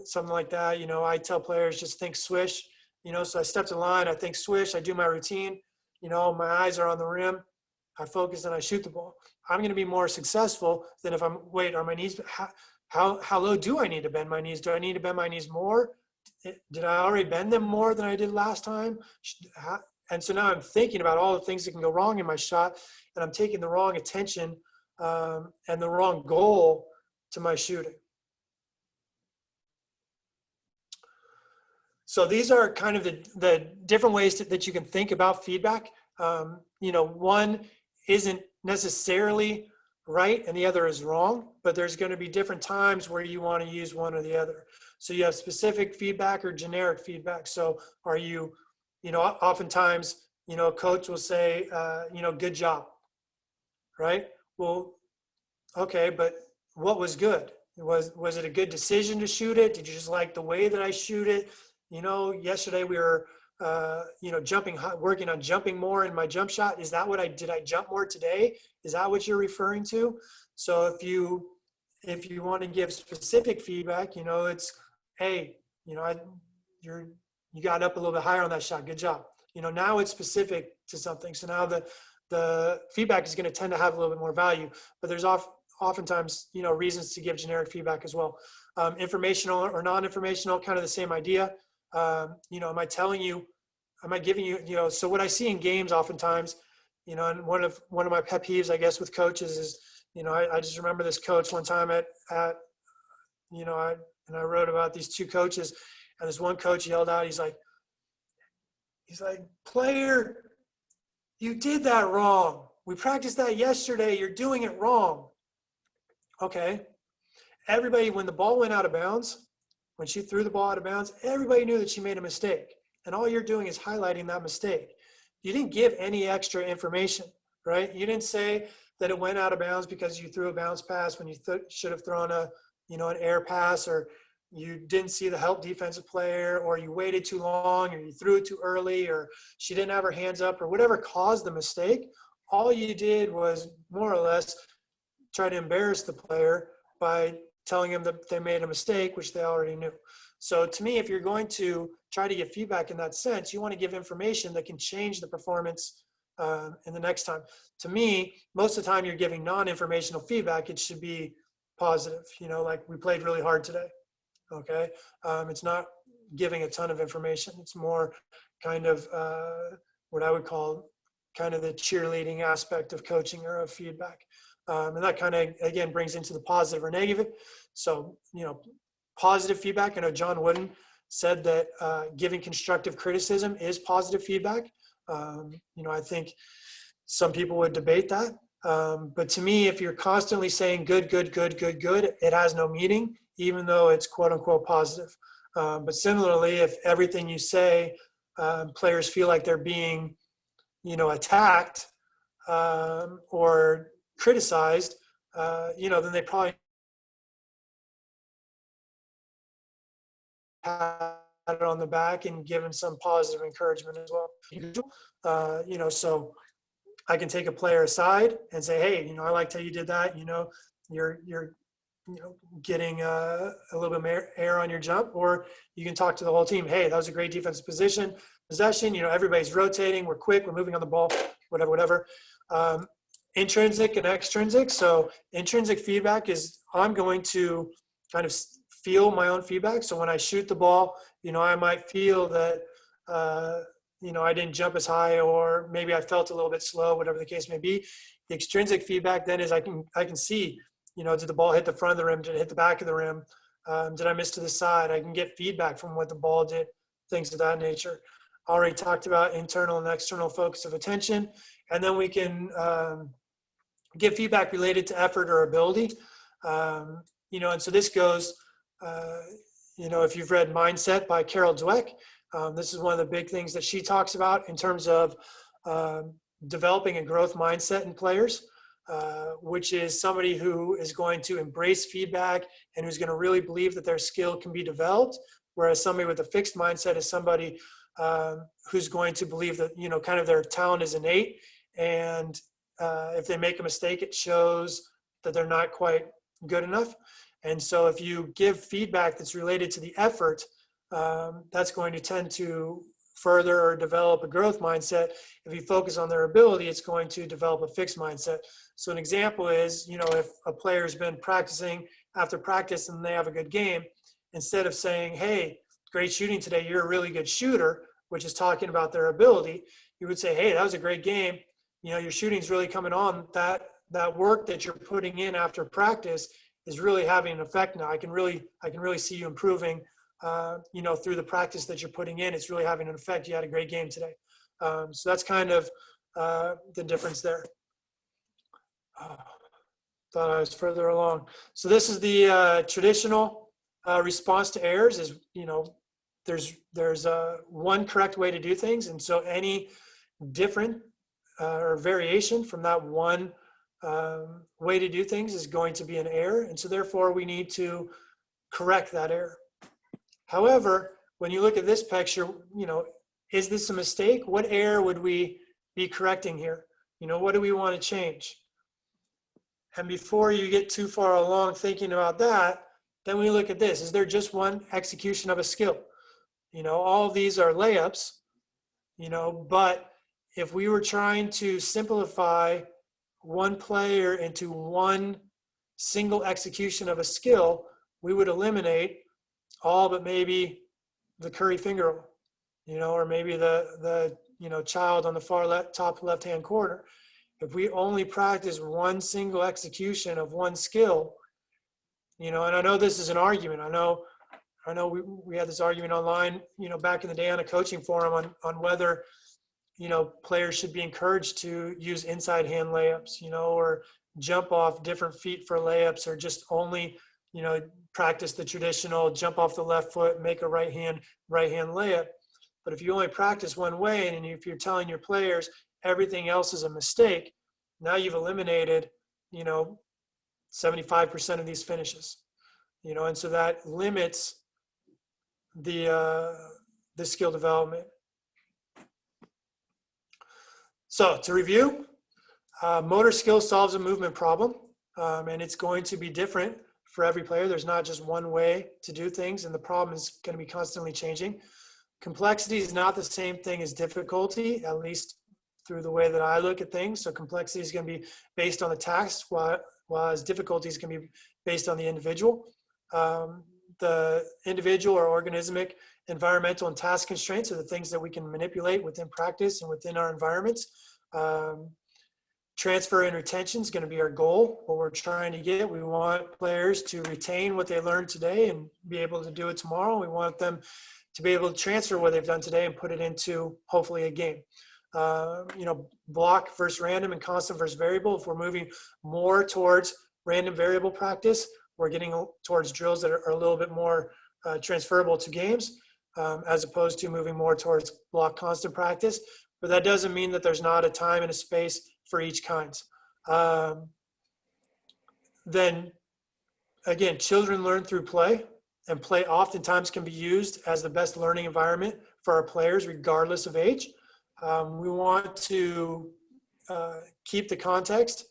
something like that. I tell players, just think swish, so I step to the line, I think swish, I do my routine, my eyes are on the rim, I focus and I shoot the ball. I'm going to be more successful than if are my knees, how low do I need to bend my knees? Do I need to bend my knees more? Did I already bend them more than I did last time? And so now I'm thinking about all the things that can go wrong in my shot, and I'm taking the wrong attention and the wrong goal to my shooting. So these are kind of the different ways that you can think about feedback. One isn't necessarily right and the other is wrong, but there's going to be different times where you want to use one or the other. So you have specific feedback or generic feedback. So are you, oftentimes, a coach will say, good job, right? Well, okay, but what was good? Was it a good decision to shoot it? Did you just like the way that I shoot it? Yesterday we were, working on jumping more in my jump shot. Is that did I jump more today? Is that what you're referring to? So if you want to give specific feedback, it's, hey, you got up a little bit higher on that shot. Good job. Now it's specific to something. So now the feedback is going to tend to have a little bit more value, but there's oftentimes, reasons to give generic feedback as well. Informational or non-informational, kind of the same idea. Am I giving you, so what I see in games oftentimes, and one of my pet peeves, I guess, with coaches is, I just remember this coach one time I wrote about these two coaches, and this one coach yelled out, he's like, player, you did that wrong. We practiced that yesterday. You're doing it wrong. Okay. Everybody, when the ball went out of bounds, when she threw the ball out of bounds, everybody knew that she made a mistake. And all you're doing is highlighting that mistake. You didn't give any extra information, right? You didn't say that it went out of bounds because you threw a bounce pass when you should have thrown an air pass, or you didn't see the help defensive player, or you waited too long, or you threw it too early, or she didn't have her hands up, or whatever caused the mistake. All you did was more or less try to embarrass the player by telling them that they made a mistake, which they already knew. So to me, if you're going to try to give feedback in that sense, you want to give information that can change the performance in the next time. To me, most of the time you're giving non-informational feedback, it should be positive. Like, we played really hard today. Okay. It's not giving a ton of information. It's more kind of what I would call kind of the cheerleading aspect of coaching or of feedback. And that kind of, again, brings into the positive or negative. So, positive feedback. I know John Wooden said that giving constructive criticism is positive feedback. I think some people would debate that. But to me, if you're constantly saying good, good, good, good, good, it has no meaning, even though it's quote unquote positive. But similarly, if everything you say, players feel like they're being, attacked or criticized, then they probably pat it on the back and give him some positive encouragement as well. So I can take a player aside and say, hey, I liked how you did that. You're getting a little bit more air on your jump, or you can talk to the whole team. Hey, that was a great defensive possession. Everybody's rotating. We're quick. We're moving on the ball. Whatever. Intrinsic and extrinsic. So intrinsic feedback is I'm going to kind of feel my own feedback. So when I shoot the ball, I might feel that, I didn't jump as high, or maybe I felt a little bit slow, whatever the case may be. The extrinsic feedback then is I can see, did the ball hit the front of the rim? Did it hit the back of the rim? Did I miss to the side? I can get feedback from what the ball did, things of that nature. Already talked about internal and external focus of attention. And then we can get feedback related to effort or ability. And so this goes, if you've read Mindset by Carol Dweck, this is one of the big things that she talks about in terms of developing a growth mindset in players, which is somebody who is going to embrace feedback and who's going to really believe that their skill can be developed, whereas somebody with a fixed mindset is somebody who's going to believe that, kind of their talent is innate, and if they make a mistake, it shows that they're not quite good enough. And so if you give feedback that's related to the effort, that's going to tend to further or develop a growth mindset. If you focus on their ability, it's going to develop a fixed mindset. So an example is, if a player's been practicing after practice and they have a good game, instead of saying, hey, great shooting today, you're a really good shooter, which is talking about their ability, you would say, hey, that was a great game. Your shooting's really coming on. That work that you're putting in after practice is really having an effect now. I can really see you improving, through the practice that you're putting in. It's really having an effect. You had a great game today. So that's kind of the difference there. Thought I was further along. So this is the traditional response to errors is, there's one correct way to do things. And so any different or variation from that one way to do things is going to be an error. And so therefore we need to correct that error. However, when you look at this picture, is this a mistake? What error would we be correcting here? What do we want to change? And before you get too far along thinking about that, then we look at this. Is there just one execution of a skill? All of these are layups, but if we were trying to simplify one player into one single execution of a skill, we would eliminate all but maybe the Curry finger roll, or maybe the child on the far left, top left-hand corner. If we only practice one single execution of one skill, and I know this is an argument. I know we had this argument online, back in the day on a coaching forum on whether, players should be encouraged to use inside hand layups, or jump off different feet for layups, or just only, practice the traditional jump off the left foot, make a right hand layup. But if you only practice one way, and if you're telling your players everything else is a mistake, now you've eliminated, 75% of these finishes, and so that limits the skill development. So to review, motor skill solves a movement problem, and it's going to be different for every player. There's not just one way to do things, and the problem is going to be constantly changing. Complexity is not the same thing as difficulty, at least through the way that I look at things. So complexity is going to be based on the task, whereas difficulty is going to be based on the individual. The individual or organismic, environmental, and task constraints are the things that we can manipulate within practice and within our environments. Transfer and retention is going to be our goal, what we're trying to get. We want players to retain what they learned today and be able to do it tomorrow. We want them to be able to transfer what they've done today and put it into, hopefully, a game. block versus random and constant versus variable. If we're moving more towards random variable practice, we're getting towards drills that are a little bit more transferable to games, as opposed to moving more towards block constant practice. But that doesn't mean that there's not a time and a space for each kind. Then again, children learn through play, and play oftentimes can be used as the best learning environment for our players, regardless of age. We want to keep the context,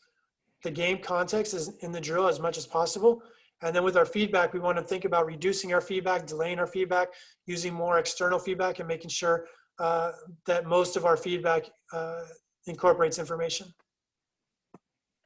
the game context is in the drill as much as possible. And then with our feedback, we want to think about reducing our feedback, delaying our feedback, using more external feedback, and making sure that most of our feedback incorporates information.